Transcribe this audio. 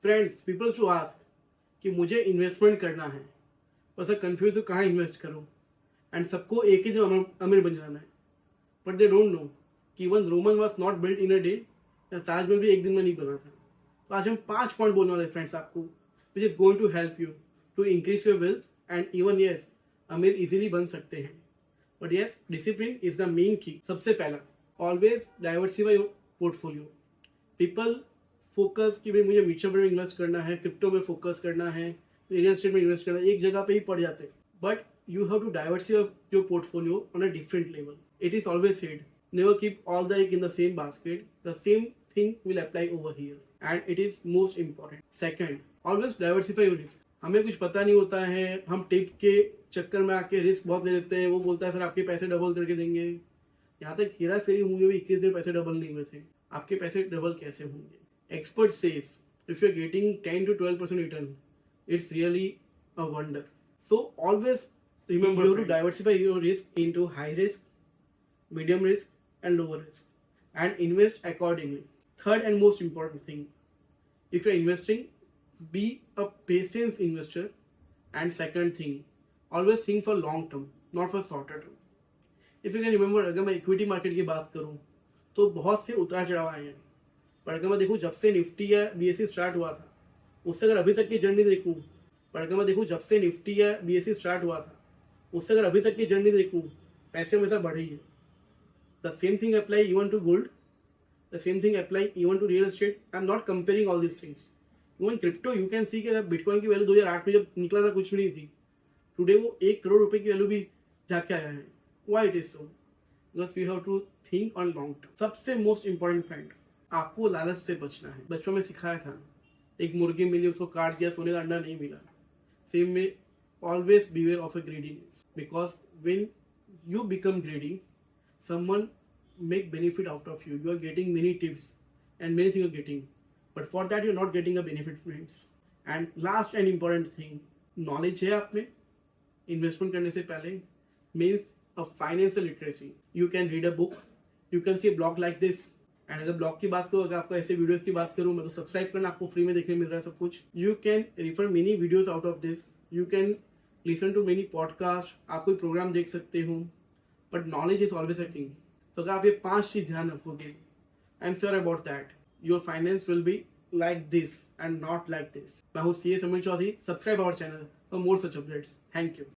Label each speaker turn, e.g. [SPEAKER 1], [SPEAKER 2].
[SPEAKER 1] Friends, peoples to ask कि मुझे investment करना है, बस कंफ्यूज हूँ कहाँ इन्वेस्ट करूँ। एंड सबको एक ही दिन अमीर बन जाना है, बट दे डोंट नो कि one Roman was not built in a day, Taj Mahal भी एक दिन में नहीं बना था। तो आज हम 5 पॉइंट बोलने वाले फ्रेंड्स आपको, which is going to help you to increase your wealth and even yes अमीर इजीली बन सकते हैं। But yes, discipline is the main key. सबसे पहला, always diversify your portfolio. People focus कि भाई मुझे म्यूचुअल फंड में इन्वेस्ट करना है, क्रिप्टो में फोकस करना है, रियल एस्टेट में इन्वेस्ट करना है, एक जगह पे ही पड़ जाते हैं। But you have to diversify your portfolio on a different level. It is always said, never keep all the egg in the same basket. The same thing will apply over here, and it is most important. Second, always diversify your risk. हमें कुछ पता नहीं होता है, हम tip के चक्कर में आके रिस्क बहुत ले लेते हैं। वो बोलता है सर आपके पैसे डबल करके देंगे। यहाँ तक हेरा फेरी हुए भी 21 दिन पैसे डबल नहीं हुए थे। आपके पैसे डबल कैसे होंगे? Expert says if you are getting 10 to 12% return, it's really a wonder. So always remember to diversify your risk into high risk, medium risk, and lower risk, and invest accordingly. Third and most important thing, if you're investing, be a patient investor. And second thing, always think for long term, not for shorter term. If you can remember, अगर मैं equity market की बात करूं तो बहुत से उतार चढ़ाव आए हैं, पर अगर मैं देखूं जब से निफ्टी या बीएससी स्टार्ट हुआ था, उससे अगर अभी तक की जर्नी देखूं, पर अगर मैं देखूं जब से निफ्टी या बीएससी स्टार्ट हुआ था, उससे अगर अभी तक की जर्नी देखूं, पैसे हमेशा बढ़े ही है। The same thing apply even to gold, the same thing apply even to real estate. I am not comparing all this things. Even crypto you can see कि बिटकॉइन की वैल्यू 2008 में जब निकला था कुछ भी नहीं थी, टुडे वो 1 करोड़ रुपए की वैल्यू भी जाके आया है। Why it is so? Because you have to think on long term. सबसे मोस्ट इंपॉर्टेंट फ्रेंड, आपको लालच से बचना है। बचपन में सिखाया था, एक मुर्गी मिली उसको काट दिया, सोने का अंडा नहीं मिला। सेम में always beware of a greediness, because when you become greedy, someone make benefit out of you. You are getting many tips and many things you're getting, but for that you're not getting a benefit, friends. And last and important thing, knowledge है आप में investment करने से पहले, means a financial literacy. You can read a book, you can see a blog like this. And अगर blog की बात करूँ, अगर आपको ऐसे वीडियोस की बात करूँ, मैं तो सब्सक्राइब करना आपको फ्री में देखने मिल रहा है सब कुछ। You can refer many videos out of this, you can listen to many podcast, आप कोई प्रोग्राम देख सकते हो, but knowledge is always a king. तो अगर आप ये 5 चीज ध्यान रखोगे, I am sure about that your finance will be like this and not like this. मैं हूँ CA Sameer Chaudhary. Subscribe our channel for more such updates. Thank you.